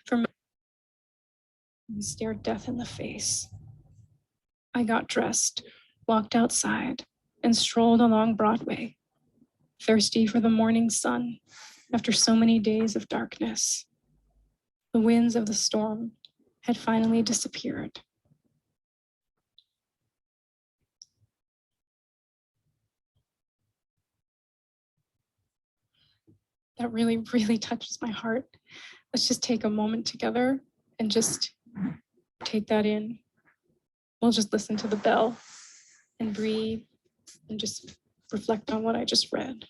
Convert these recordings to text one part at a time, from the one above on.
For me, stared death in the face. I got dressed, walked outside, and strolled along Broadway, thirsty for the morning sun after so many days of darkness. The winds of the storm had finally disappeared. That really, really touches my heart. Let's just take a moment together and just take that in. We'll just listen to the bell and breathe and just reflect on what I just read.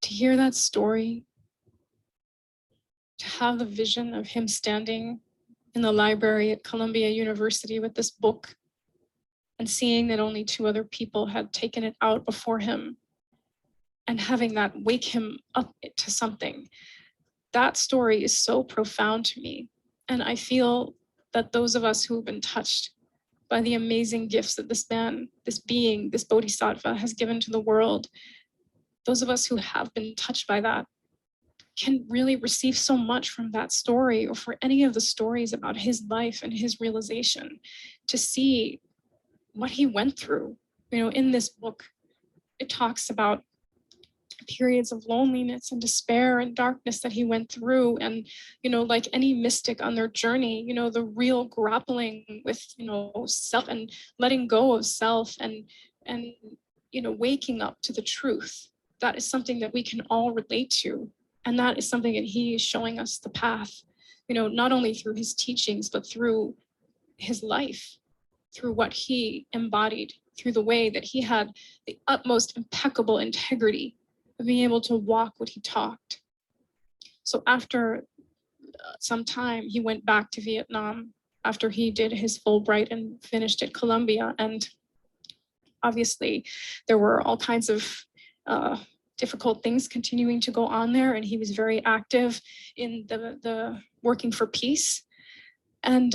To hear that story, to have the vision of him standing in the library at Columbia University with this book and seeing that only 2 other people had taken it out before him and having that wake him up to something, that story is so profound to me. And I feel that those of us who have been touched by the amazing gifts that this man, this being, this bodhisattva has given to the world, those of us who have been touched by that can really receive so much from that story, or for any of the stories about his life and his realization, to see what he went through. You know, in this book, it talks about periods of loneliness and despair and darkness that he went through. And, you know, like any mystic on their journey, you know, the real grappling with, you know, self and letting go of self and, you know, waking up to the truth. That is something that we can all relate to. And that is something that he is showing us the path, you know, not only through his teachings, but through his life, through what he embodied, through the way that he had the utmost impeccable integrity of being able to walk what he talked. So after some time, he went back to Vietnam after he did his Fulbright and finished at Columbia. And obviously, there were all kinds of difficult things continuing to go on there, and he was very active in the working for peace. And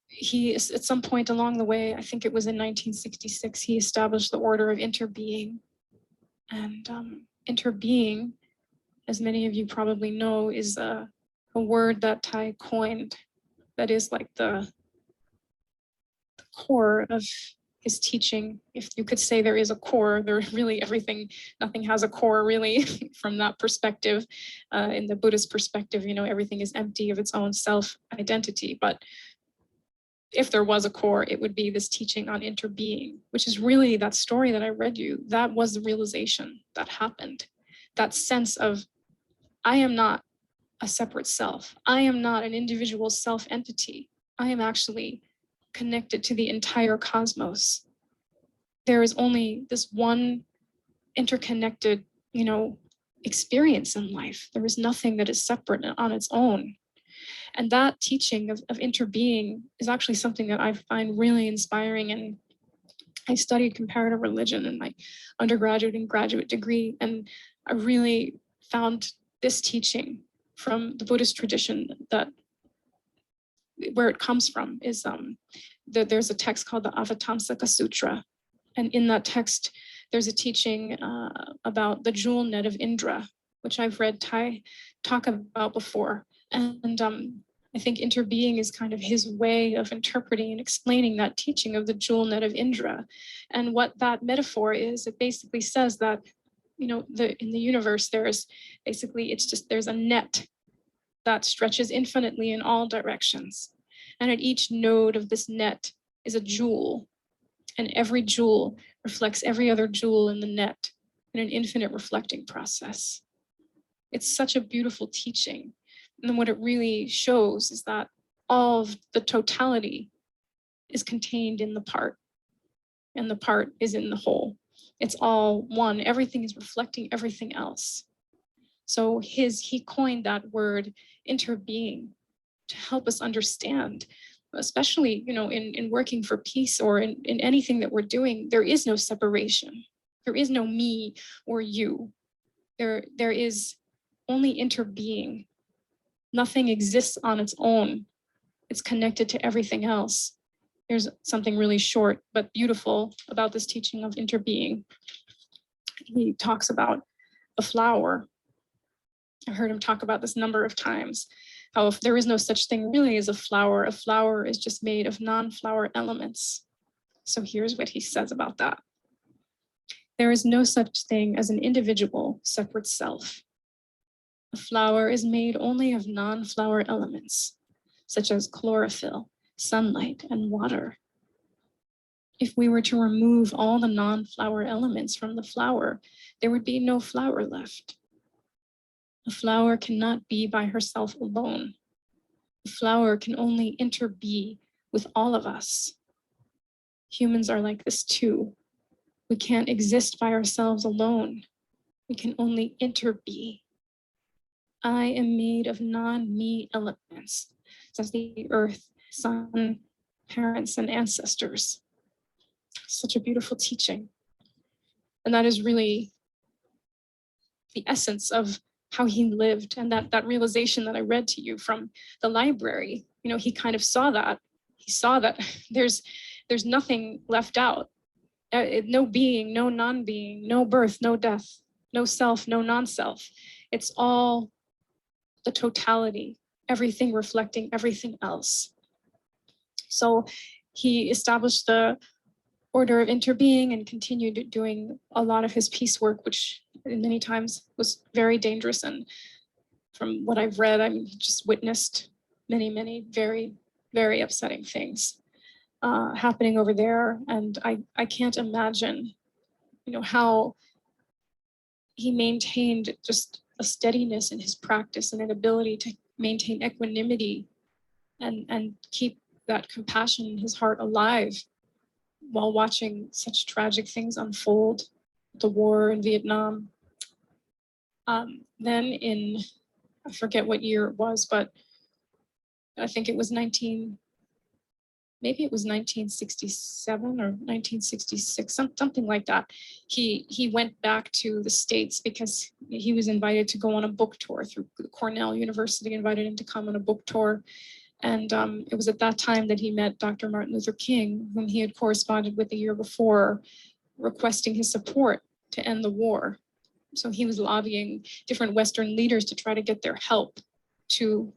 he, at some point along the way, I think it was in 1966, he established the Order of Interbeing. And interbeing, as many of you probably know, is a word that Thai coined that is like the core of his teaching. If you could say there is a core, there really everything, nothing has a core really from that perspective. In the Buddhist perspective, you know, everything is empty of its own self-identity. But if there was a core, it would be this teaching on interbeing, which is really that story that I read you. That was the realization that happened. That sense of, I am not a separate self. I am not an individual self-entity. I am actually connected to the entire cosmos. There is only this one interconnected, you know, experience in life. There is nothing that is separate on its own. And that teaching of interbeing is actually something that I find really inspiring. And I studied comparative religion in my undergraduate and graduate degree. And I really found this teaching from the Buddhist tradition that where it comes from is that there's a text called the Avatamsaka Sutra. And in that text, there's a teaching about the jewel net of Indra, which I've read Thai talk about before. And I think interbeing is kind of his way of interpreting and explaining that teaching of the jewel net of Indra. And what that metaphor is, it basically says that, you know, in the universe, there's basically, it's just, there's a net that stretches infinitely in all directions. And at each node of this net is a jewel. And every jewel reflects every other jewel in the net in an infinite reflecting process. It's such a beautiful teaching. And what it really shows is that all of the totality is contained in the part, and the part is in the whole. It's all one. Everything is reflecting everything else. So he coined that word interbeing to help us understand, especially, in working for peace or in anything that we're doing, there is no separation. There is no me or you. There is only interbeing. Nothing exists on its own. It's connected to everything else. There's something really short but beautiful about this teaching of interbeing. He talks about a flower. I've heard him talk about this a number of times, how if there is no such thing really as a flower is just made of non-flower elements. So here's what he says about that. There is no such thing as an individual separate self. A flower is made only of non-flower elements, such as chlorophyll, sunlight, and water. If we were to remove all the non-flower elements from the flower, there would be no flower left. A flower cannot be by herself alone. A flower can only interbe with all of us. Humans are like this too. We can't exist by ourselves alone. We can only interbe. I am made of non-me elements, such as the earth, sun, parents, and ancestors. Such a beautiful teaching. And that is really the essence of how he lived, and that realization that I read to you from the library. He kind of saw that. He saw that there's nothing left out. No being, no non-being, no birth, no death, no self, no non-self. It's all the totality, everything reflecting everything else. So he established the order of interbeing and continued doing a lot of his peace work, which many times was very dangerous. And from what I've read, he just witnessed many, many very, very upsetting things happening over there. And I can't imagine, how he maintained just a steadiness in his practice and an ability to maintain equanimity and keep that compassion in his heart alive while watching such tragic things unfold, the war in Vietnam. Then I forget what year it was, but I think it was 1967 or 1966, something like that. He went back to the States because he was invited to go on a book tour through Cornell University, invited him to come on a book tour. And it was at that time that he met Dr. Martin Luther King, whom he had corresponded with the year before, requesting his support to end the war. So he was lobbying different Western leaders to try to get their help to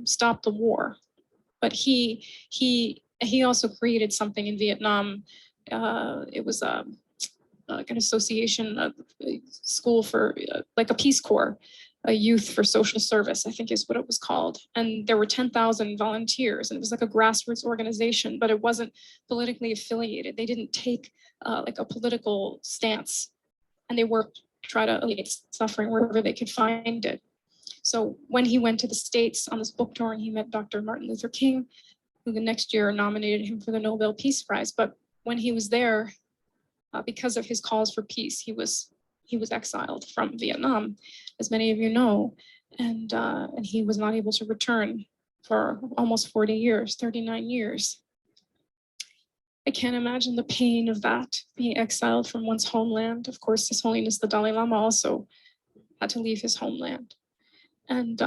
stop the war. But he also created something in Vietnam. It was like an association, a school for like a Peace Corps, a youth for social service, I think is what it was called. And there were 10,000 volunteers, and it was like a grassroots organization, but it wasn't politically affiliated. They didn't take like a political stance, and they worked to try to alleviate suffering wherever they could find it. So when he went to the States on this book tour and he met Dr. Martin Luther King, who the next year nominated him for the Nobel Peace Prize. But when he was there, because of his calls for peace, he was exiled from Vietnam, as many of you know, and he was not able to return for almost 40 years, 39 years. I can't imagine the pain of that, being exiled from one's homeland. Of course, His Holiness the Dalai Lama also had to leave his homeland. And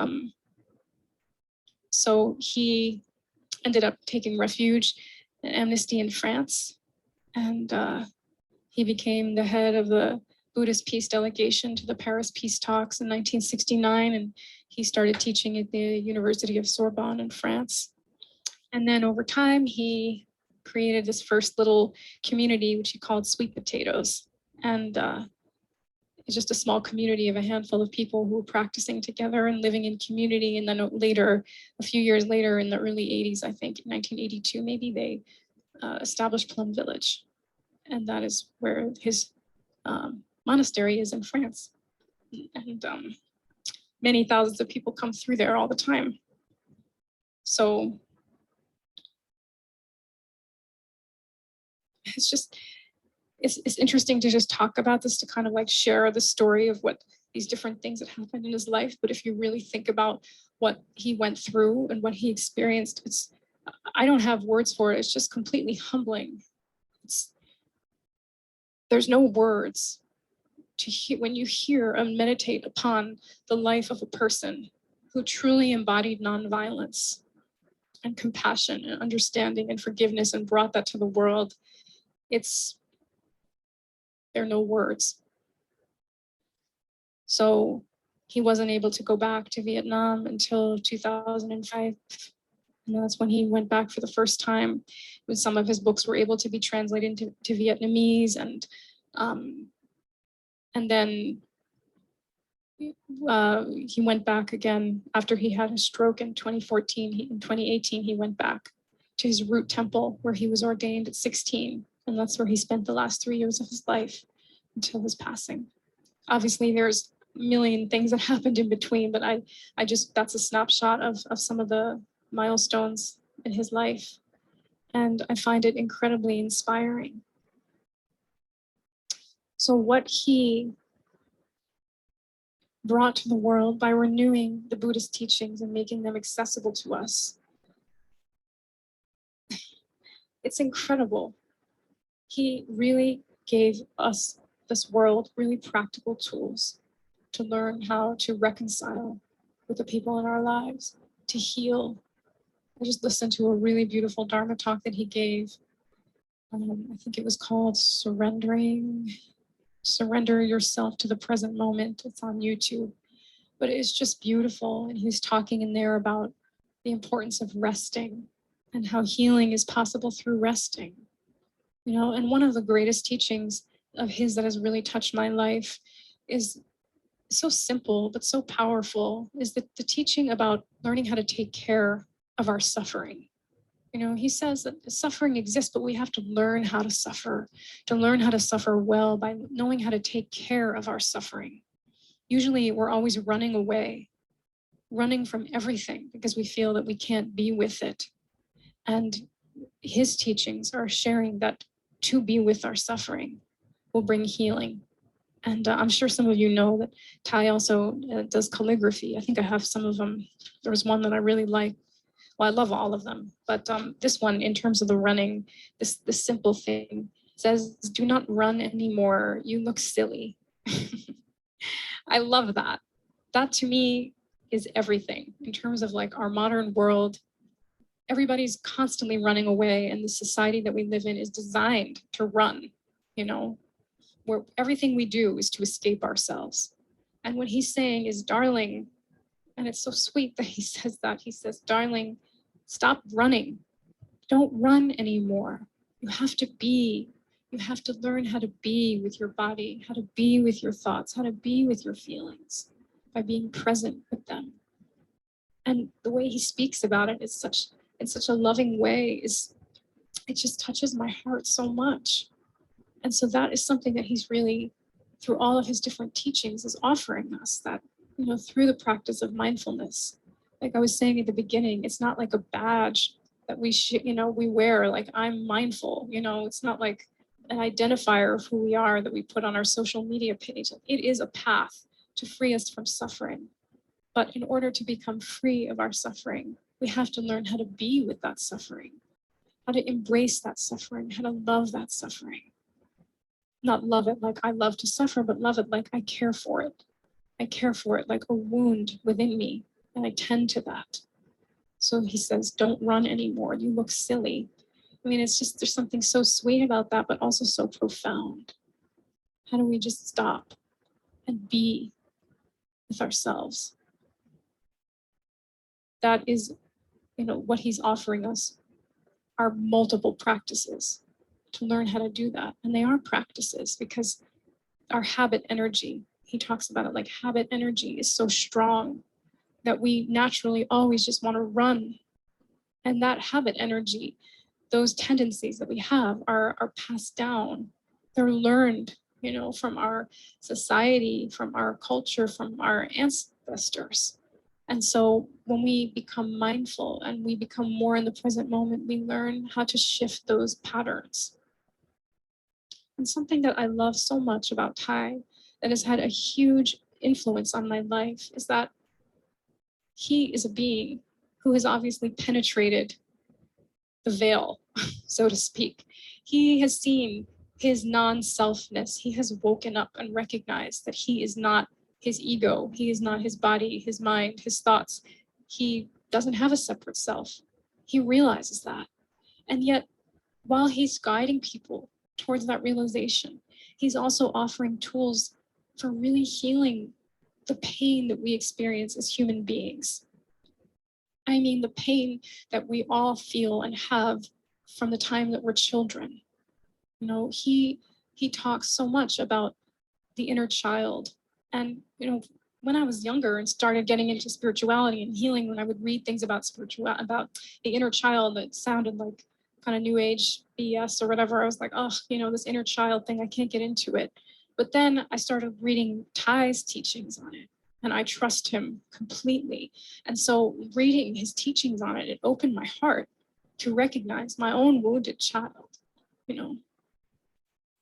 so he ended up taking refuge in Amnesty in France. And he became the head of the Buddhist peace delegation to the Paris peace talks in 1969. And he started teaching at the University of Sorbonne in France. And then over time, he created this first little community, which he called Sweet Potatoes. And it's just a small community of a handful of people who were practicing together and living in community. And then later, a few years later, in the early 80s, I think, 1982, maybe, they established Plum Village. And that is where his monastery is in France. And many thousands of people come through there all the time. So it's interesting to just talk about this, to kind of like share the story of what these different things that happened in his life. But if you really think about what he went through and what he experienced, I don't have words for it. It's just completely humbling. There's no words to hear when you hear and meditate upon the life of a person who truly embodied nonviolence and compassion and understanding and forgiveness and brought that to the world. There are no words. So he wasn't able to go back to Vietnam until 2005. And that's when he went back for the first time. When some of his books were able to be translated into Vietnamese, and then he went back again after he had a stroke in 2014. In 2018, he went back to his root temple where he was ordained at 16. And that's where he spent the last 3 years of his life until his passing. Obviously, there's a million things that happened in between, but that's a snapshot of some of the milestones in his life. And I find it incredibly inspiring. So what he brought to the world by renewing the Buddhist teachings and making them accessible to us, it's incredible. He really gave us, this world, really practical tools to learn how to reconcile with the people in our lives, to heal. I just listened to a really beautiful Dharma talk that he gave. I think it was called Surrender Yourself to the Present Moment. It's on YouTube. But it's just beautiful. And he's talking in there about the importance of resting and how healing is possible through resting. You know, and one of the greatest teachings of his that has really touched my life is so simple but so powerful, is the teaching about learning how to take care of our suffering. You know, he says that suffering exists, but we have to learn how to suffer well by knowing how to take care of our suffering. Usually we're always running away, running from everything because we feel that we can't be with it. And his teachings are sharing that to be with our suffering will bring healing. And I'm sure some of you know that Ty also does calligraphy. I think I have some of them. There was one that I really like. Well, I love all of them, but this one, in terms of the running, this simple thing says, "Do not run anymore. You look silly." I love that. That to me is everything in terms of like our modern world. Everybody's constantly running away, and the society that we live in is designed to run, you know, where everything we do is to escape ourselves. And what he's saying is, darling, and it's so sweet that he says that. He says, darling, stop running. Don't run anymore. You have to be. You have to learn how to be with your body, how to be with your thoughts, how to be with your feelings by being present with them. And the way he speaks about it is in such a loving way, it just touches my heart so much. And so that is something that he's really, through all of his different teachings, is offering us, that, you know, through the practice of mindfulness. Like I was saying at the beginning, it's not like a badge that we wear, like I'm mindful, you know, it's not like an identifier of who we are that we put on our social media page. It is a path to free us from suffering. But in order to become free of our suffering, we have to learn how to be with that suffering, how to embrace that suffering, how to love that suffering. Not love it like I love to suffer, but love it like I care for it. I care for it like a wound within me, and I tend to that. So he says, don't run anymore. You look silly. I mean, it's just, there's something so sweet about that, but also so profound. How do we just stop and be with ourselves? That is, you know, what he's offering us are multiple practices to learn how to do that. And they are practices because our habit energy, he talks about it like habit energy is so strong that we naturally always just want to run. And that habit energy, those tendencies that we have are passed down. They're learned, you know, from our society, from our culture, from our ancestors. And so when we become mindful and we become more in the present moment, we learn how to shift those patterns. And something that I love so much about Thai that has had a huge influence on my life is that he is a being who has obviously penetrated the veil, so to speak. He has seen his non-selfness. He has woken up and recognized that he is not his ego. He is not his body, his mind, his thoughts. He doesn't have a separate self. He realizes that. And yet, while he's guiding people towards that realization, he's also offering tools for really healing the pain that we experience as human beings. I mean, the pain that we all feel and have from the time that we're children. You know, he talks so much about the inner child. And, you know, when I was younger and started getting into spirituality and healing, when I would read things about about the inner child that sounded like kind of new age BS or whatever, I was like, oh, you know, this inner child thing, I can't get into it. But then I started reading Thay's teachings on it, and I trust him completely. And so reading his teachings on it, it opened my heart to recognize my own wounded child. You know,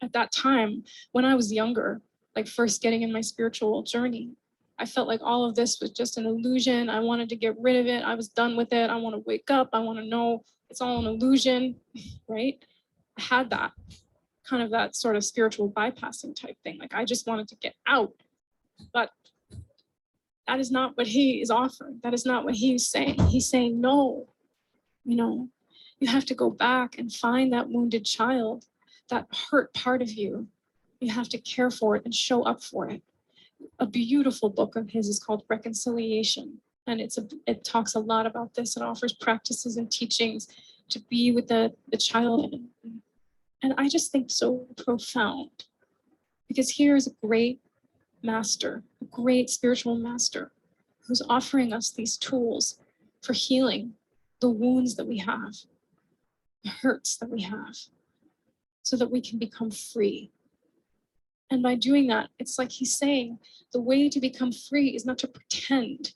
at that time, when I was younger, like first getting in my spiritual journey, I felt like all of this was just an illusion. I wanted to get rid of it. I was done with it. I want to wake up. I want to know it's all an illusion, right? I had that kind of that sort of spiritual bypassing type thing. Like I just wanted to get out. But that is not what he is offering. That is not what he's saying. He's saying, no, you know, you have to go back and find that wounded child, that hurt part of you. You have to care for it and show up for it. A beautiful book of his is called Reconciliation. And it talks a lot about this. It offers practices and teachings to be with the child. And I just think so profound, because here is a great master, a great spiritual master, who's offering us these tools for healing the wounds that we have, the hurts that we have, so that we can become free. And by doing that, it's like he's saying, the way to become free is not to pretend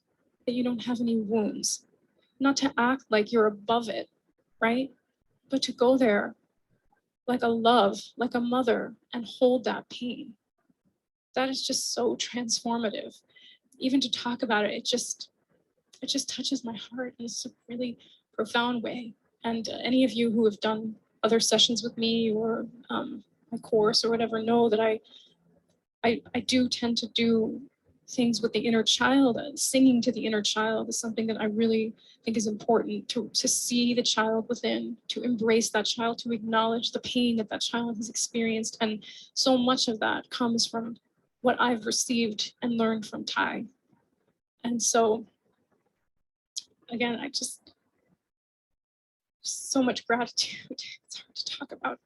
that you don't have any wounds, not to act like you're above it, right? But to go there like a love, like a mother, and hold that pain. That is just so transformative. Even to talk about it, it just touches my heart in a really profound way. And any of you who have done other sessions with me or my course or whatever know that I do tend to do things with the inner child. Singing to the inner child is something that I really think is important, to see the child within, to embrace that child, to acknowledge the pain that that child has experienced. And so much of that comes from what I've received and learned from Thay. And so, again, so much gratitude. It's hard to talk about.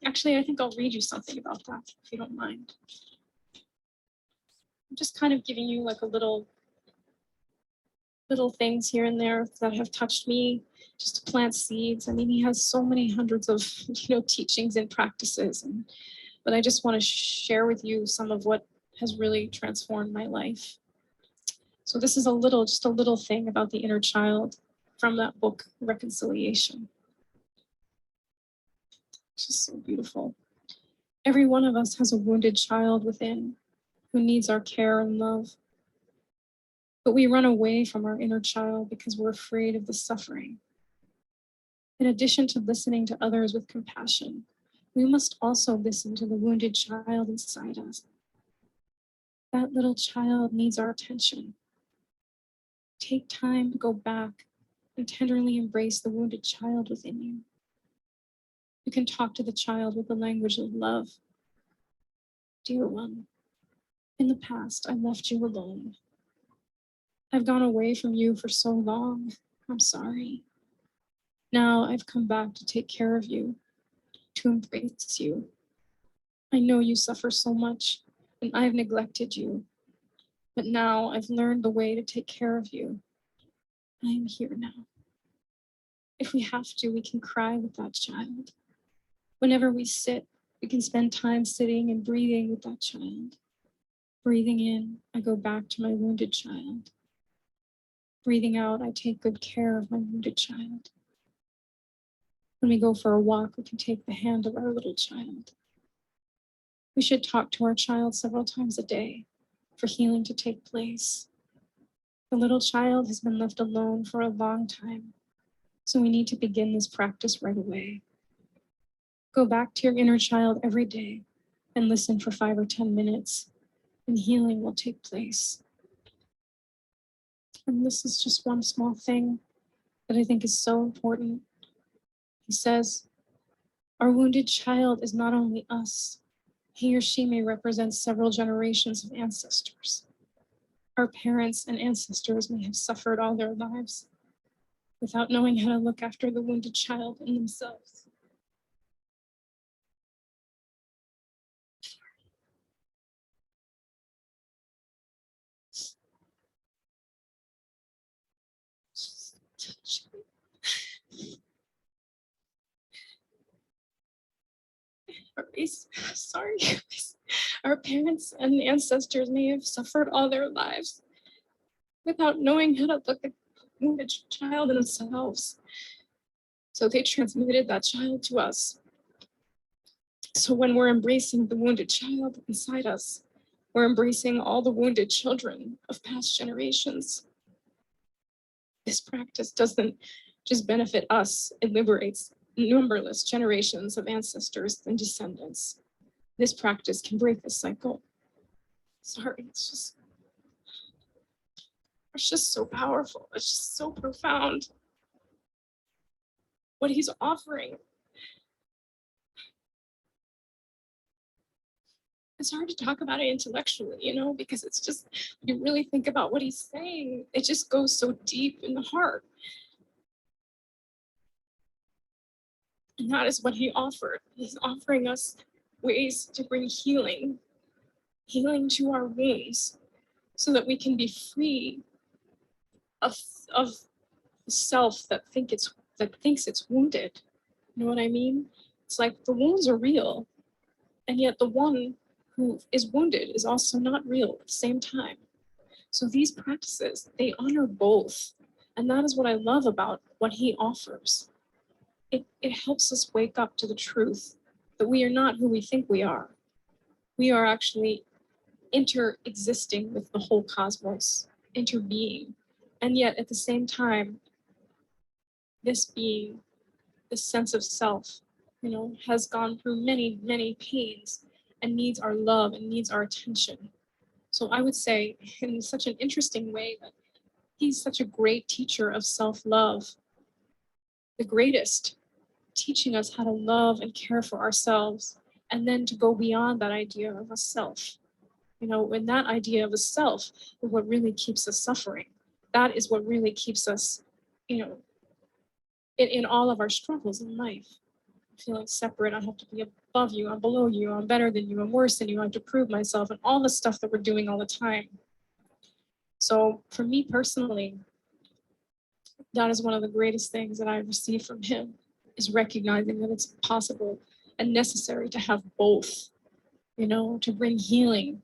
Actually, I think I'll read you something about that, if you don't mind. I'm just kind of giving you like a little things here and there that have touched me, just to plant seeds. I mean, he has so many hundreds of, teachings and practices, but I just want to share with you some of what has really transformed my life. So this is just a little thing about the inner child from that book, Reconciliation. It's just so beautiful. Every one of us has a wounded child within who needs our care and love. But we run away from our inner child because we're afraid of the suffering. In addition to listening to others with compassion, we must also listen to the wounded child inside us. That little child needs our attention. Take time to go back and tenderly embrace the wounded child within you. You can talk to the child with the language of love. Dear one, in the past, I left you alone. I've gone away from you for so long. I'm sorry. Now I've come back to take care of you, to embrace you. I know you suffer so much, and I've neglected you. But now I've learned the way to take care of you. I am here now. If we have to, we can cry with that child. Whenever we sit, we can spend time sitting and breathing with that child. Breathing in, I go back to my wounded child. Breathing out, I take good care of my wounded child. When we go for a walk, we can take the hand of our little child. We should talk to our child several times a day for healing to take place. The little child has been left alone for a long time, so we need to begin this practice right away. Go back to your inner child every day and listen for 5 or 10 minutes, and healing will take place. And this is just one small thing that I think is so important. He says, our wounded child is not only us. He or she may represent several generations of ancestors. Our parents and ancestors may have suffered all their lives without knowing how to look after the wounded child in themselves. Sorry. Our parents and ancestors may have suffered all their lives without knowing how to look at the wounded child in themselves. So they transmitted that child to us. So when we're embracing the wounded child inside us, we're embracing all the wounded children of past generations. This practice doesn't just benefit us, it liberates numberless generations of ancestors and descendants. This practice can break the cycle. Sorry, it's just so powerful. It's just so profound. What he's offering. It's hard to talk about it intellectually, because it's just, you really think about what he's saying, it just goes so deep in the heart. And that is what he offered. He's offering us ways to bring healing to our wounds, so that we can be free of the self that thinks it's wounded. You know what I mean? It's like the wounds are real, and yet the one who is wounded is also not real at the same time. So these practices, they honor both. And that is what I love about what he offers. It helps us wake up to the truth that we are not who we think we are. We are actually inter-existing with the whole cosmos, interbeing. And yet at the same time, this being, this sense of self, has gone through many, many pains and needs our love and needs our attention. So I would say in such an interesting way that he's such a great teacher of self-love, the greatest, teaching us how to love and care for ourselves, and then to go beyond that idea of a self. When that idea of a self is what really keeps us suffering. That is what really keeps us, in all of our struggles in life. Feeling separate, I have to be above you, I'm below you, I'm better than you, I'm worse than you, I have to prove myself, and all the stuff that we're doing all the time. So for me personally, that is one of the greatest things that I've received from him, is recognizing that it's possible and necessary to have both, to bring healing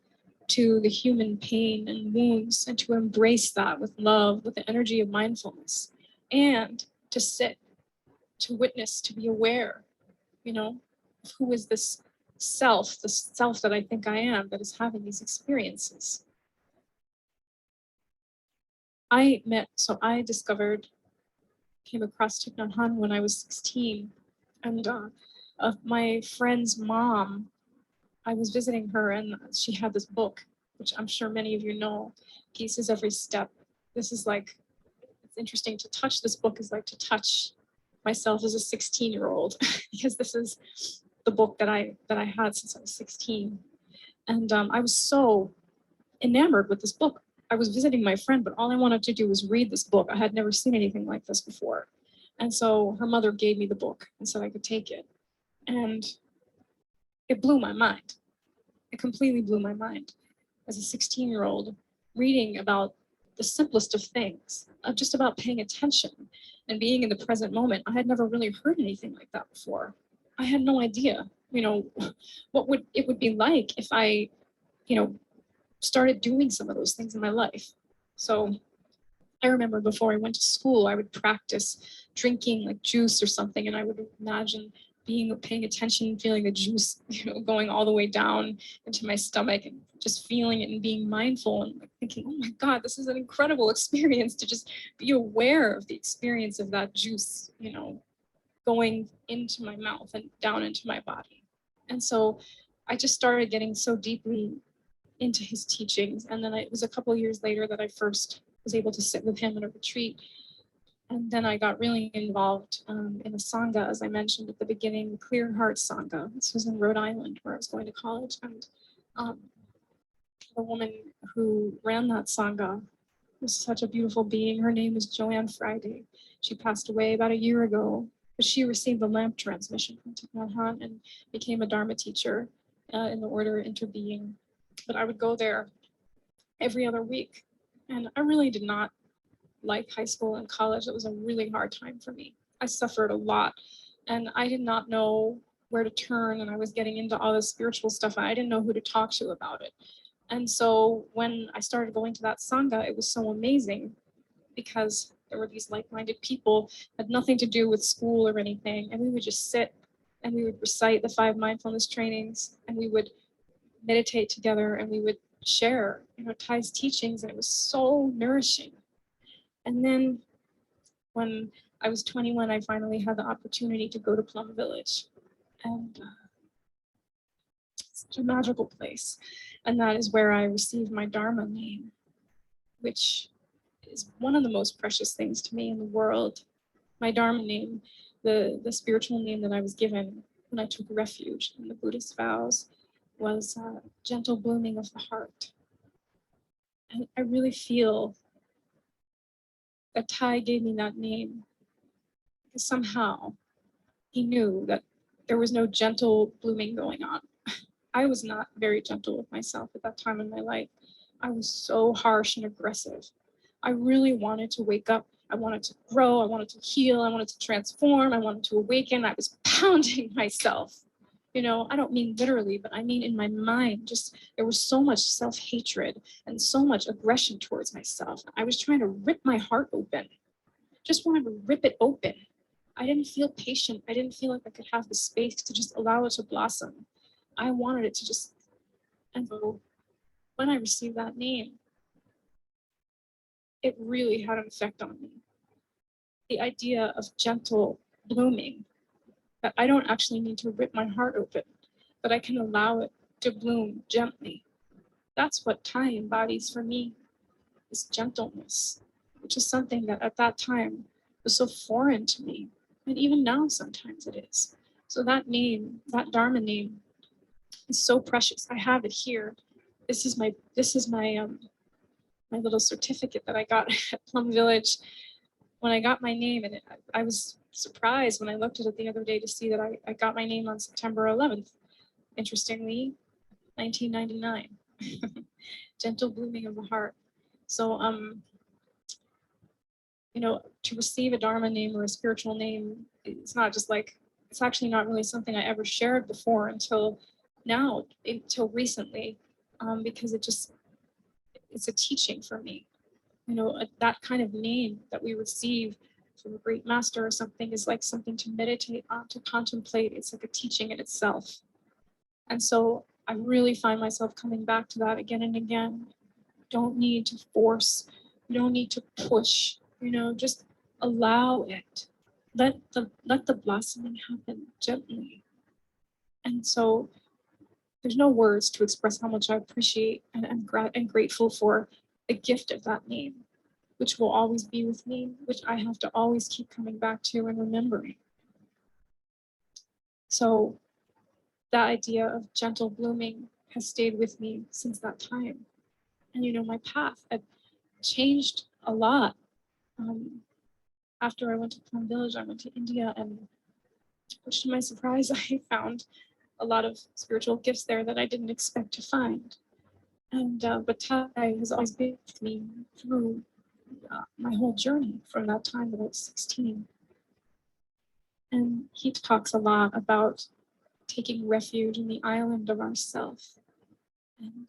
to the human pain and wounds, and to embrace that with love, with the energy of mindfulness, and to sit, to witness, to be aware, of who is this self, the self that I think I am, that is having these experiences. I came across Thich Nhat Hanh when I was 16, and my friend's mom, I was visiting her, and she had this book, which I'm sure many of you know, Pieces Every Step. This is like, it's interesting to touch this book is like to touch myself as a 16-year-old, because this is the book that I had since I was 16. And I was so enamored with this book. I was visiting my friend, but all I wanted to do was read this book. I had never seen anything like this before. And so her mother gave me the book and said I could take it. And it blew my mind. It completely blew my mind. As a 16-year-old, reading about the simplest of things, just about paying attention and being in the present moment. I had never really heard anything like that before. I had no idea, what it would be like if I, started doing some of those things in my life. So I remember before I went to school, I would practice drinking like juice or something, and I would imagine paying attention, feeling the juice, going all the way down into my stomach, and just feeling it and being mindful and like thinking, oh my God, this is an incredible experience to just be aware of the experience of that juice, going into my mouth and down into my body. And so I just started getting so deeply into his teachings. And then it was a couple of years later that I first was able to sit with him in a retreat. And then I got really involved in a Sangha, as I mentioned at the beginning, the Clear Heart Sangha. This was in Rhode Island, where I was going to college. And the woman who ran that Sangha was such a beautiful being. Her name is Joanne Friday. She passed away about a year ago, but she received the lamp transmission from Thich Nhat Hanh and became a Dharma teacher in the order Interbeing. But I would go there every other week. And I really did not like high school and college. It was a really hard time for me. I suffered a lot and I did not know where to turn, and I was getting into all this spiritual stuff and I didn't know who to talk to about it. And so when I started going to that Sangha, it was so amazing because there were these like-minded people, had nothing to do with school or anything, and we would just sit and we would recite the 5 mindfulness trainings, and we would meditate together, and we would share, Thai's teachings, and it was so nourishing. And then when I was 21, I finally had the opportunity to go to Plum Village, and it's such a magical place. And that is where I received my Dharma name, which is one of the most precious things to me in the world. My Dharma name, the spiritual name that I was given when I took refuge in the Buddhist vows, was gentle blooming of the heart. And I really feel that Thai gave me that name because somehow he knew that there was no gentle blooming going on. I was not very gentle with myself at that time in my life. I was so harsh and aggressive. I really wanted to wake up. I wanted to grow. I wanted to heal. I wanted to transform. I wanted to awaken. I was pounding myself. I don't mean literally, but I mean in my mind. Just there was so much self-hatred and so much aggression towards myself. I was trying to rip my heart open. Just wanted to rip it open. I didn't feel patient. I didn't feel like I could have the space to just allow it to blossom. I wanted it to just, and so when I received that name, it really had an effect on me. The idea of gentle blooming, that I don't actually need to rip my heart open, but I can allow it to bloom gently. That's what Thai embodies for me, is gentleness, which is something that at that time was so foreign to me. And even now, sometimes it is. So that name, that Dharma name, is so precious. I have it here. This is my my little certificate that I got at Plum Village when I got my name, and I was surprised when I looked at it the other day to see that I got my name on September 11th. Interestingly, 1999. Gentle blooming of the heart. So to receive a Dharma name or a spiritual name, it's not just like, it's actually not really something I ever shared before until now, until recently, because it's a teaching for me. That kind of name that we receive from a great master or something is like something to meditate on, to contemplate. It's like a teaching in itself. And so I really find myself coming back to that again and again. Don't need to force, you don't need to push, just allow it. Let the blossoming happen gently. And so there's no words to express how much I appreciate and grateful for the gift of that name, which will always be with me, which I have to always keep coming back to and remembering. So that idea of gentle blooming has stayed with me since that time. And my path had changed a lot. After I went to Plum Village, I went to India, and much to my surprise, I found a lot of spiritual gifts there that I didn't expect to find. And but Thai has always been with me through my whole journey from that time that I was 16. And he talks a lot about taking refuge in the island of ourself. And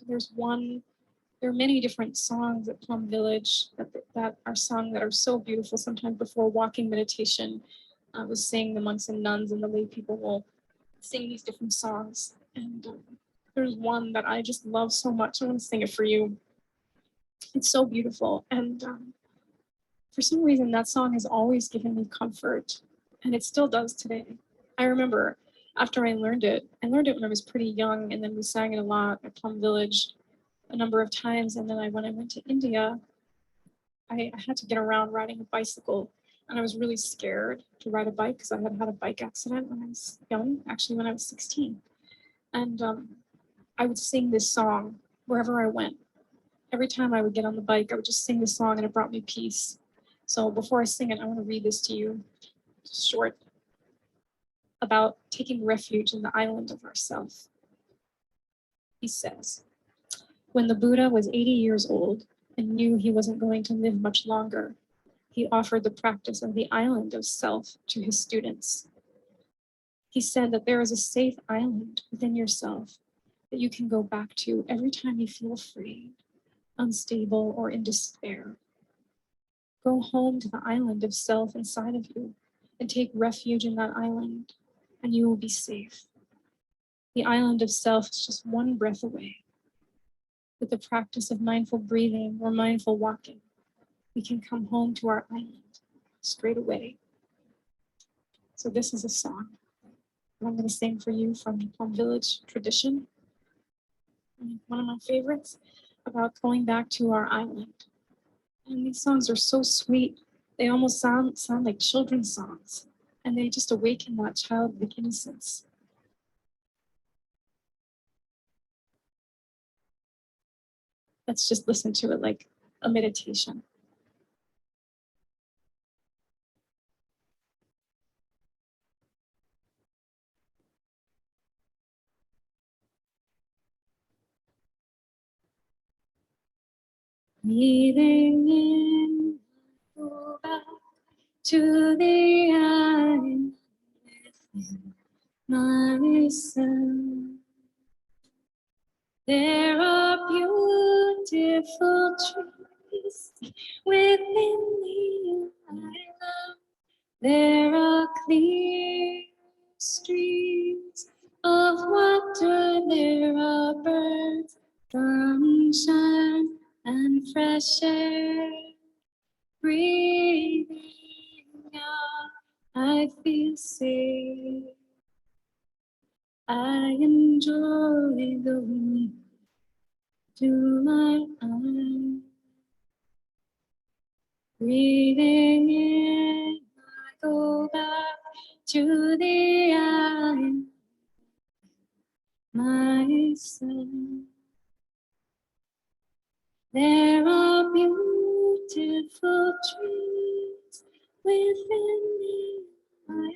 there are many different songs at Plum Village that are sung that are so beautiful, sometimes before walking meditation. was saying the monks and nuns and the lay people will sing these different songs. And there's one that I just love so much. I want to sing it for you. It's so beautiful. And for some reason, that song has always given me comfort, and it still does today. I remember after I learned it when I was pretty young, and then we sang it a lot at Plum Village a number of times. And then when I went to India, I had to get around riding a bicycle, and I was really scared to ride a bike because I had had a bike accident when I was young, actually when I was 16. And I would sing this song wherever I went. Every time I would get on the bike, I would just sing this song, and it brought me peace. So before I sing it, I want to read this to you, short, about taking refuge in the island of ourself. He says, when the Buddha was 80 years old and knew he wasn't going to live much longer, he offered the practice of the island of self to his students. He said that there is a safe island within yourself that you can go back to every time you feel afraid, unstable, or in despair. Go home to the island of self inside of you and take refuge in that island, and you will be safe. The island of self is just one breath away. With the practice of mindful breathing or mindful walking, we can come home to our island straight away. So this is a song that I'm going to sing for you from the Plum Village tradition. One of my favorites about going back to our island. And these songs are so sweet. They almost sound like children's songs. And they just awaken that childlike innocence. Let's just listen to it like a meditation. Breathing in, go back to the island within myself. There are beautiful trees within the island. There are clear streams of water. There are birds, sunshine, and fresh air. Breathing out, I feel safe. I enjoy going to my eyes. Breathing in, I go back to the island myself. There are beautiful trees within the island.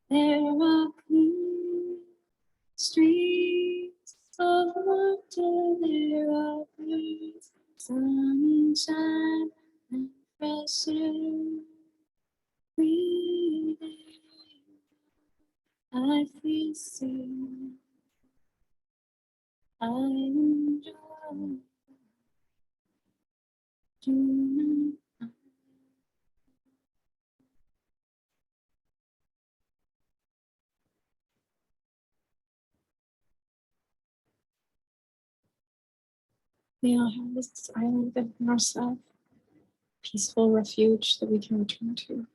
There are clean streets of water. There are birds, sunshine, and fresh air. Breathing, I feel safe. I enjoy doing. We all have this island within ourselves, peaceful refuge that we can return to.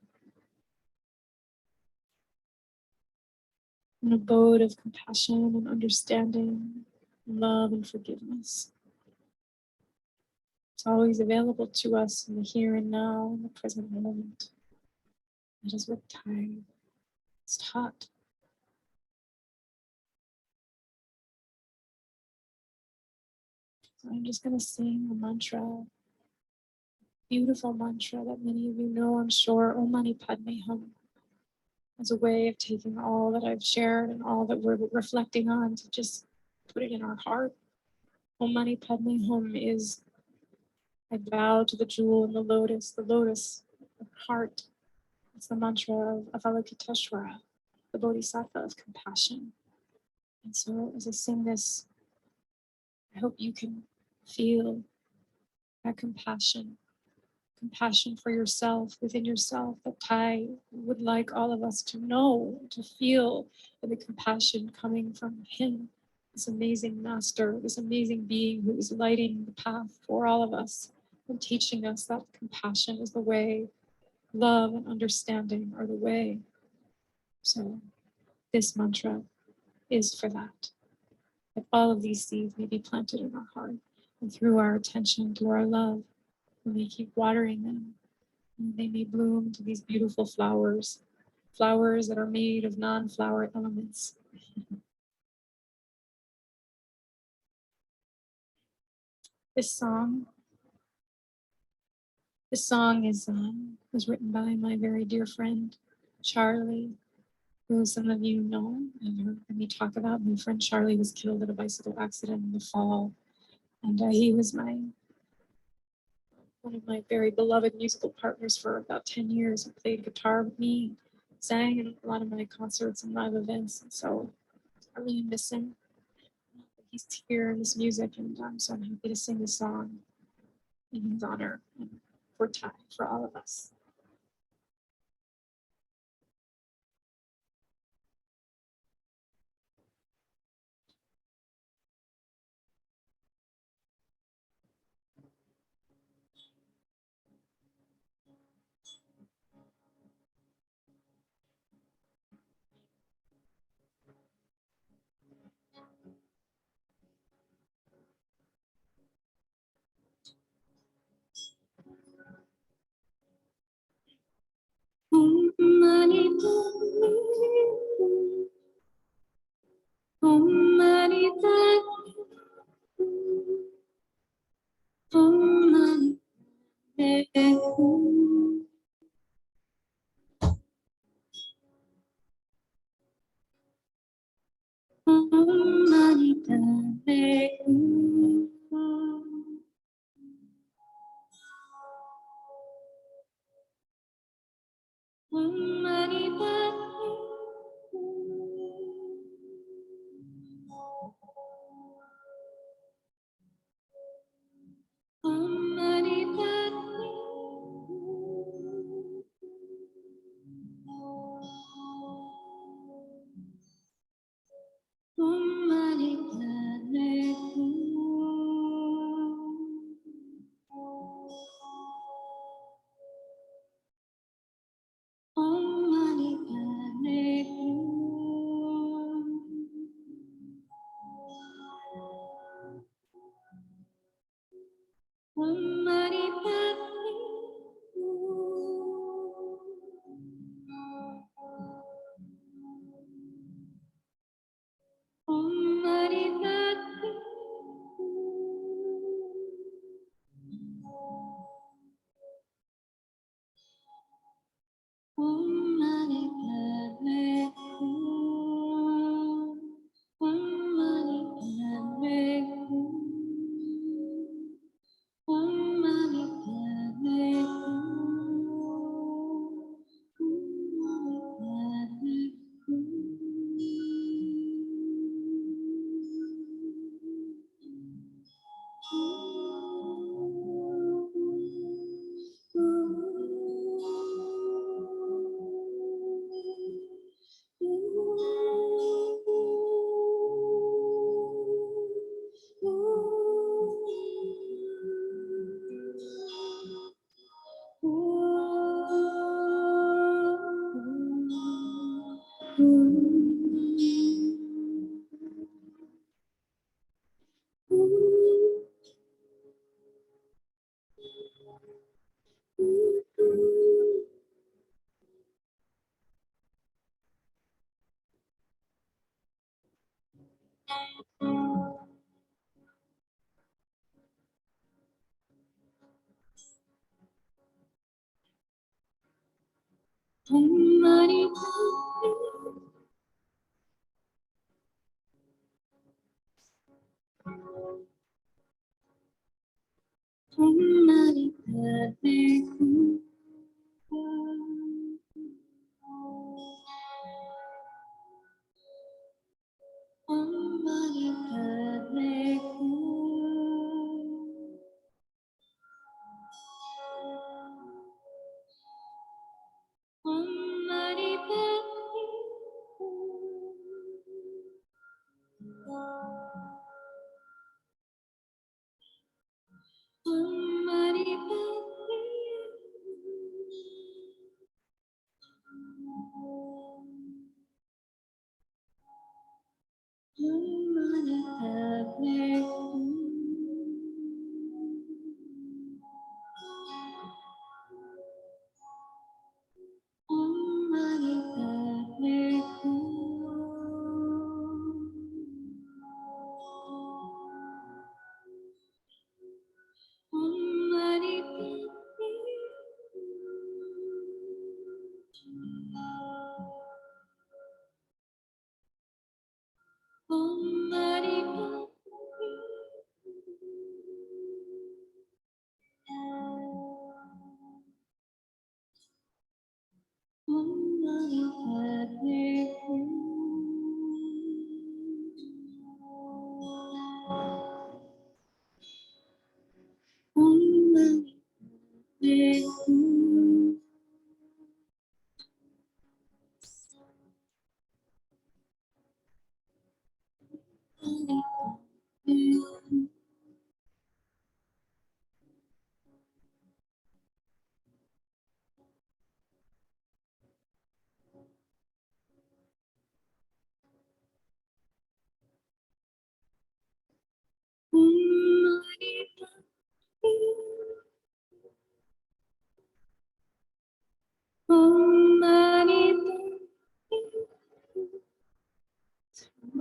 An abode of compassion and understanding, love and forgiveness. It's always available to us in the here and now, in the present moment. That is what time is taught. So I'm just going to sing a mantra, beautiful mantra that many of you know, I'm sure, Om Mani Padme Hum, as a way of taking all that I've shared and all that we're reflecting on to just put it in our heart. Om Mani Padme Hum is, I bow to the jewel in the lotus heart. It's the mantra of Avalokiteshvara, the Bodhisattva of compassion. And so as I sing this, I hope you can feel that compassion compassion for yourself, within yourself, that Thai would like all of us to know, to feel the compassion coming from him, this amazing master, this amazing being who is lighting the path for all of us and teaching us that compassion is the way, love and understanding are the way. So this mantra is for that all of these seeds may be planted in our heart, and through our attention, through our love, we may keep watering them, and they may bloom to these beautiful flowers, flowers that are made of non-flower elements. This song was written by my very dear friend, Charlie, who some of you know and heard me talk about. My friend Charlie was killed in a bicycle accident in the fall, and he was one of my very beloved musical partners for about 10 years, who played guitar with me, sang in a lot of my concerts and live events. And so I really miss him. He's here in this music, and so I'm happy to sing the song in his honor and for Thai, for all of us. My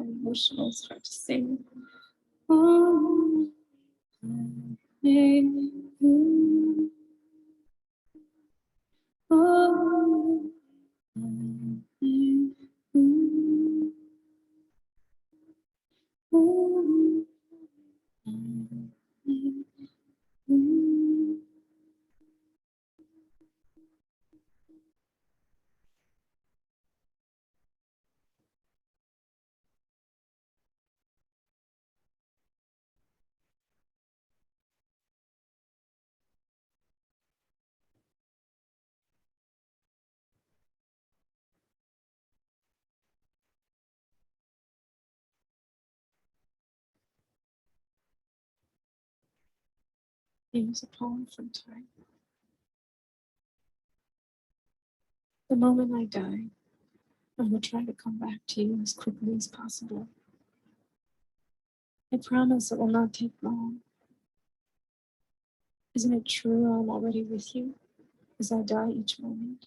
emotional start to sing. Oh, Here's a poem from time. The moment I die, I will try to come back to you as quickly as possible. I promise it will not take long. Isn't it true I'm already with you as I die each moment?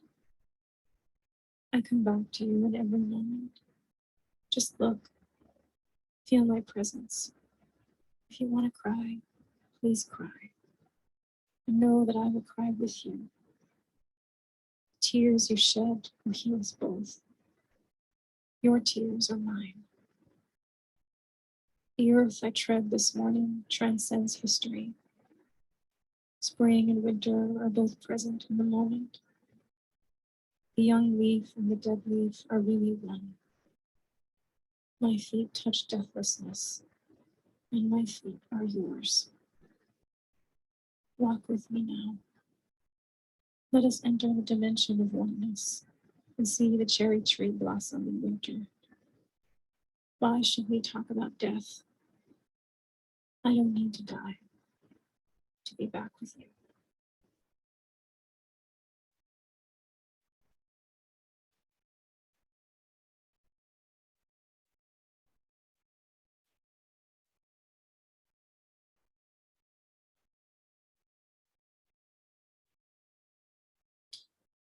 I come back to you in every moment. Just look, feel my presence. If you want to cry, please cry. And know that I will cry with you. Tears you shed will heal us both. Your tears are mine. The earth I tread this morning transcends history. Spring and winter are both present in the moment. The young leaf and the dead leaf are really one. My feet touch deathlessness, and my feet are yours. Walk with me now. Let us enter the dimension of oneness and see the cherry tree blossom in winter. Why should we talk about death? I don't need to die to be back with you.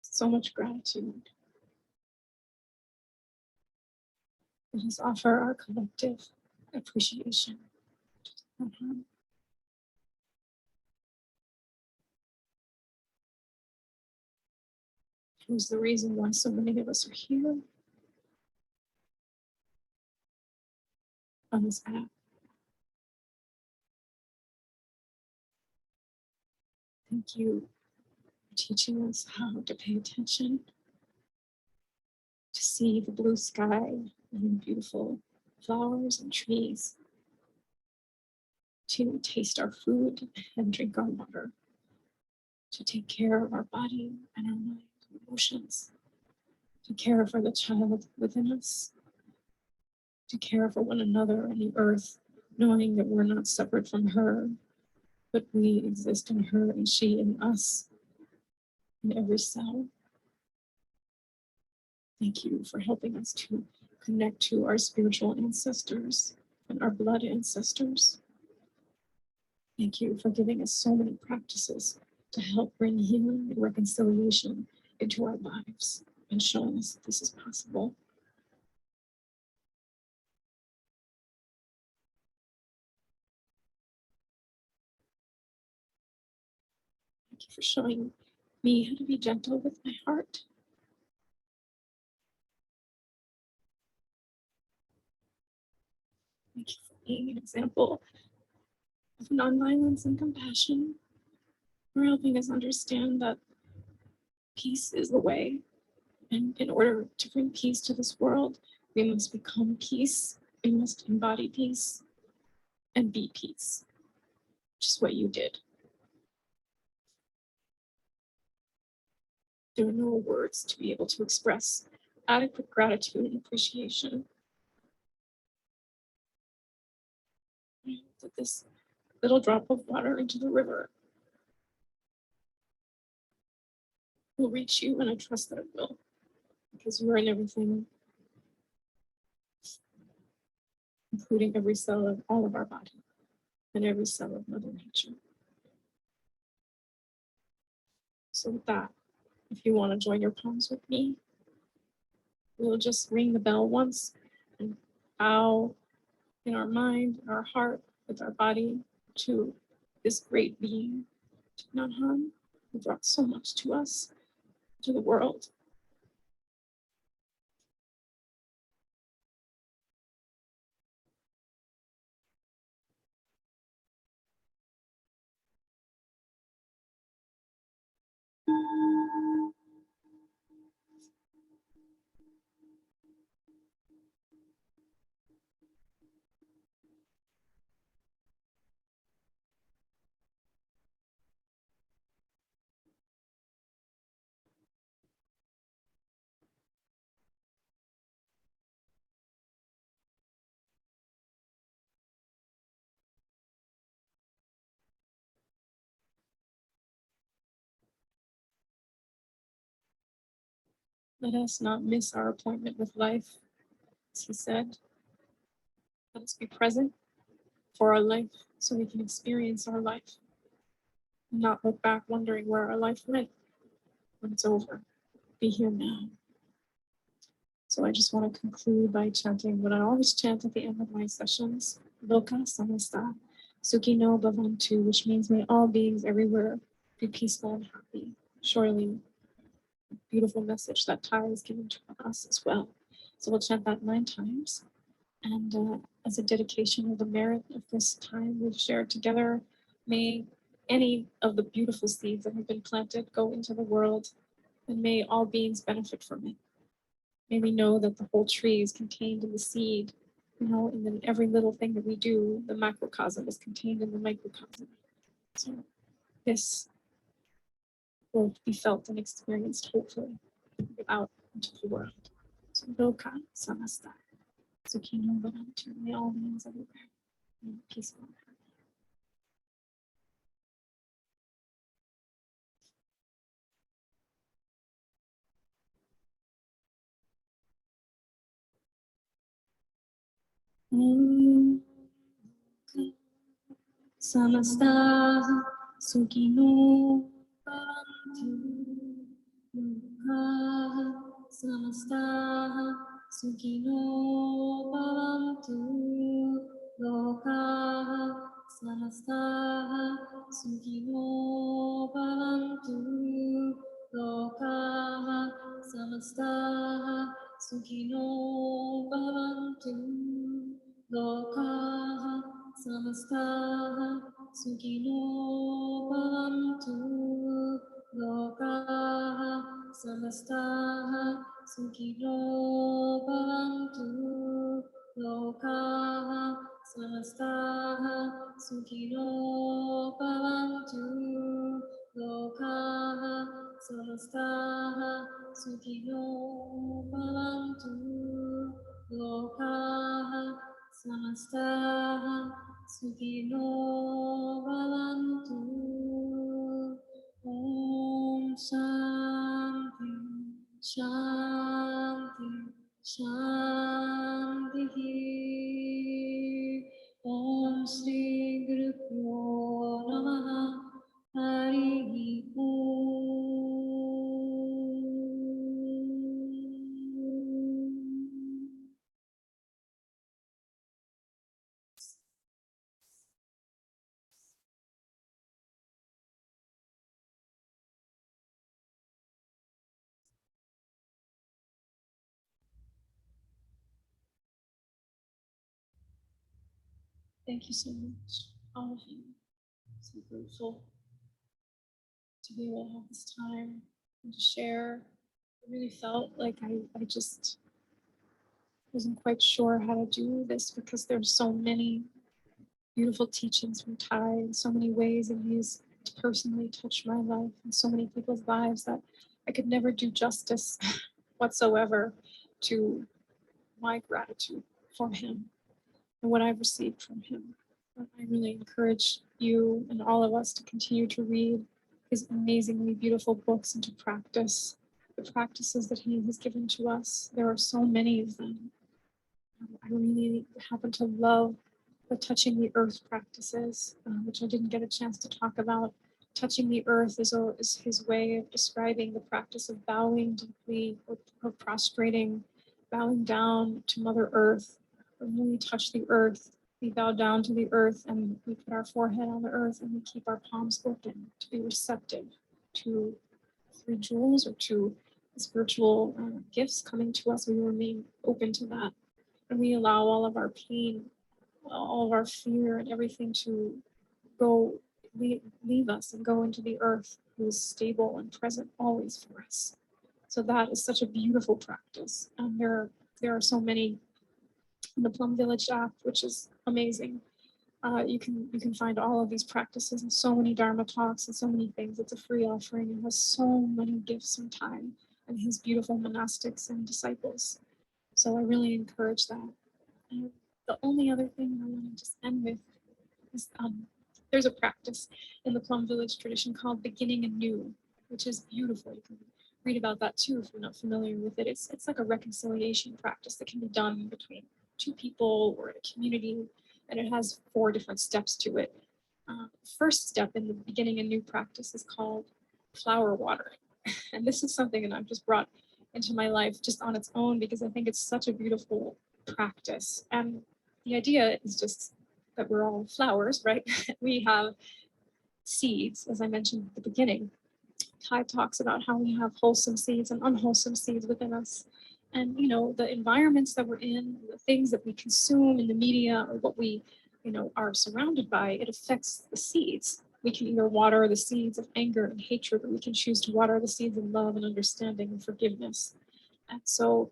So much gratitude. Let us offer our collective appreciation. Who's the reason why so many of us are here on this app. Thank you for teaching us how to pay attention, to see the blue sky and beautiful flowers and trees, to taste our food and drink our water, to take care of our body and our mind and emotions, to care for the child within us, to care for one another and the earth, knowing that we're not separate from her, but we exist in her and she in us, in every cell. Thank you for helping us to connect to our spiritual ancestors and our blood ancestors. Thank you for giving us so many practices to help bring healing and reconciliation into our lives and showing us that this is possible. Thank you for showing me how to be gentle with my heart. Thank you for being an example of nonviolence and compassion. For helping us understand that peace is the way And in order to bring peace to this world, we must become peace. We must embody peace and be peace, which is what you did. There are no words to be able to express adequate gratitude and appreciation that this little drop of water into the river will reach you, and I trust that it will, because you are in everything, including every cell of all of our body and every cell of Mother Nature. So with that, if you want to join your palms with me, we'll just ring the bell once and bow in our mind, our heart, with our body to this great being, Thich Nhat Hanh, who brought so much to us, to the world. Let us not miss our appointment with life, as he said. Let us be present for our life so we can experience our life and not look back wondering where our life went when it's over. Be here now. So I just want to conclude by chanting what I always chant at the end of my sessions, Loka Samasta, Sukhino Bhavantu, which means may all beings everywhere be peaceful and happy. Surely a beautiful message that Tara has given to us as well. So we'll chant that 9 times. And as a dedication of the merit of this time we've shared together, may any of the beautiful seeds that have been planted go into the world, and may all beings benefit from it. May we know that the whole tree is contained in the seed, and then every little thing that we do, the macrocosm is contained in the microcosm. So this will be felt and experienced, hopefully, out into the world. So Loka Samasta. Sukhino Bhavantu. May all beings everywhere be peaceful. Samasta Sukhino Bhavantu. Samasta Sukhino Bhavantu. Loka Samasta Sukhino Bhavantu. Loka Samasta Sukhino Bhavantu. Loka Samasta Sukhino Bhavantu. Loka Samasta Sukhino Bhavantu. Loka Samasta Sukhino Bhavantu. Loka Samasta Sukhino Bhavantu. Loka Samasta Sukhino Bhavantu. Om Shanti Shanti Shanti. Om Shri Guru Pyo Namaha. Hari Om. Thank you so much, all of you. So grateful to be able to have this time and to share I really felt like I just wasn't quite sure how to do this because there's so many beautiful teachings from Thai in so many ways, and he's personally touched my life and so many people's lives that I could never do justice whatsoever to my gratitude for him and what I've received from him. But I really encourage you and all of us to continue to read his amazingly beautiful books and to practice the practices that he has given to us. There are so many of them. I really happen to love the touching the earth practices, which I didn't get a chance to talk about. Touching the earth is his way of describing the practice of bowing deeply or prostrating, bowing down to Mother Earth. When we touch the earth, we bow down to the earth and we put our forehead on the earth and we keep our palms open to be receptive to three jewels or to spiritual gifts coming to us. We remain open to that and we allow all of our pain, all of our fear, and everything to go leave us and go into the earth, who is stable and present always for us. So that is such a beautiful practice, and there are so many in the Plum Village app, which is amazing. You can find all of these practices and so many Dharma talks and so many things. It's a free offering and has so many gifts and time and his beautiful monastics and disciples. So I really encourage that. And the only other thing I want to just end with is there's a practice in the Plum Village tradition called beginning anew, which is beautiful. You can read about that too if you're not familiar with it. It's like a reconciliation practice that can be done between two people or in a community, and it has 4 different steps to it. First step in the beginning anew practice is called flower watering, and this is something that I've just brought into my life just on its own because I think it's such a beautiful practice. And the idea is just that we're all flowers, right? We have seeds, as I mentioned at the beginning. Kai talks about how we have wholesome seeds and unwholesome seeds within us. And, the environments that we're in, the things that we consume in the media or what we, are surrounded by, it affects the seeds. We can either water the seeds of anger and hatred, or we can choose to water the seeds of love and understanding and forgiveness. And so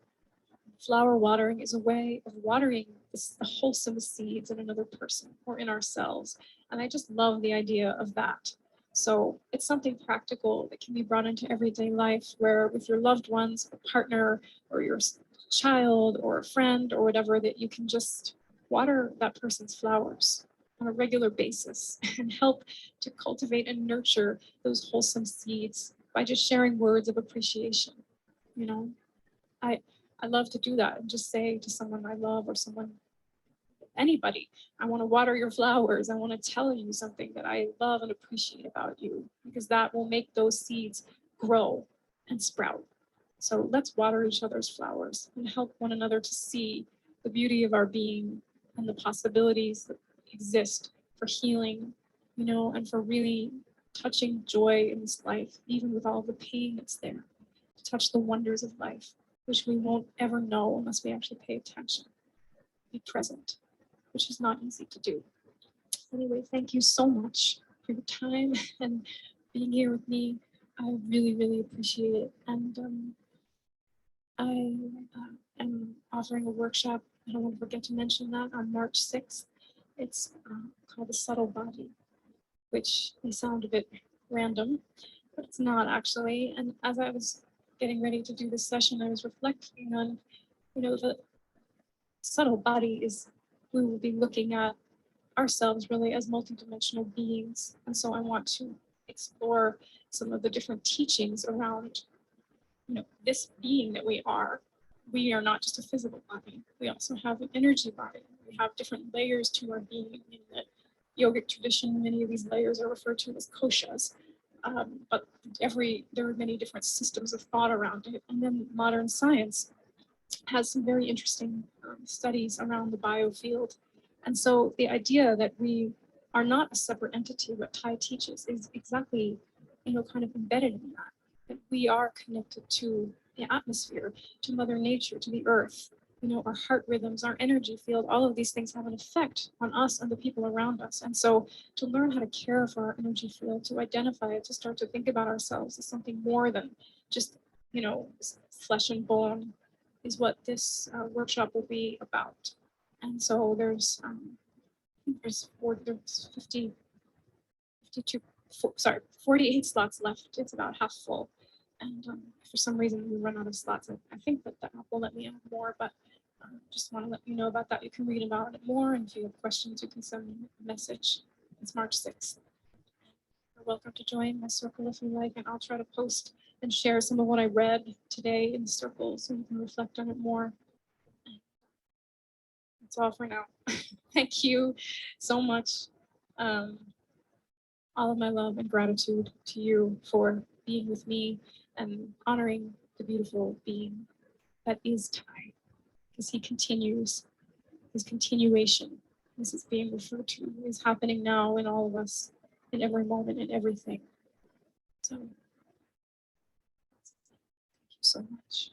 flower watering is a way of watering the wholesome seeds in another person or in ourselves. And I just love the idea of that. So it's something practical that can be brought into everyday life where with your loved ones, a partner, or your child, or a friend, or whatever, that you can just water that person's flowers on a regular basis and help to cultivate and nurture those wholesome seeds by just sharing words of appreciation. You know, I I love to do that and just say to someone I love or someone, anybody, I want to water your flowers. I want to tell you something that I love and appreciate about you because that will make those seeds grow and sprout. So let's water each other's flowers and help one another to see the beauty of our being and the possibilities that exist for healing, and for really touching joy in this life, even with all the pain that's there, to touch the wonders of life, which we won't ever know unless we actually pay attention, be present, which is not easy to do. Anyway, thank you so much for your time and being here with me. I really, really appreciate it. And I am offering a workshop. I don't want to forget to mention that on March 6th. It's called The Subtle Body, which may sound a bit random, but it's not actually. And as I was getting ready to do this session, I was reflecting on, the subtle body is, we will be looking at ourselves really as multidimensional beings. And so I want to explore some of the different teachings around, this being that we are. We are not just a physical body. We also have an energy body. We have different layers to our being. In the yogic tradition, many of these layers are referred to as koshas. But there are many different systems of thought around it. And then modern science has some very interesting studies around the biofield. And so the idea that we are not a separate entity, what Thai teaches, is exactly, kind of embedded in that we are connected to the atmosphere, to Mother Nature, to the earth. Our heart rhythms, our energy field, all of these things have an effect on us and the people around us. And so to learn how to care for our energy field, to identify it, to start to think about ourselves as something more than just flesh and bone is what this workshop will be about. And so there's 52, 48 slots left. It's about half full. And for some reason we run out of slots. I think that the app will let me add more, but just want to let you know about that. You can read about it more, and if you have questions, you can send me a message. It's March 6th. You're welcome to join my circle if you like, and I'll try to post and share some of what I read today in the circle so you can reflect on it more. That's all for now. Thank you so much. All of my love and gratitude to you for being with me and honoring the beautiful being that is Thai, because he continues, his continuation, as it's being referred to, is happening now in all of us, in every moment, in everything. So, thank you so much.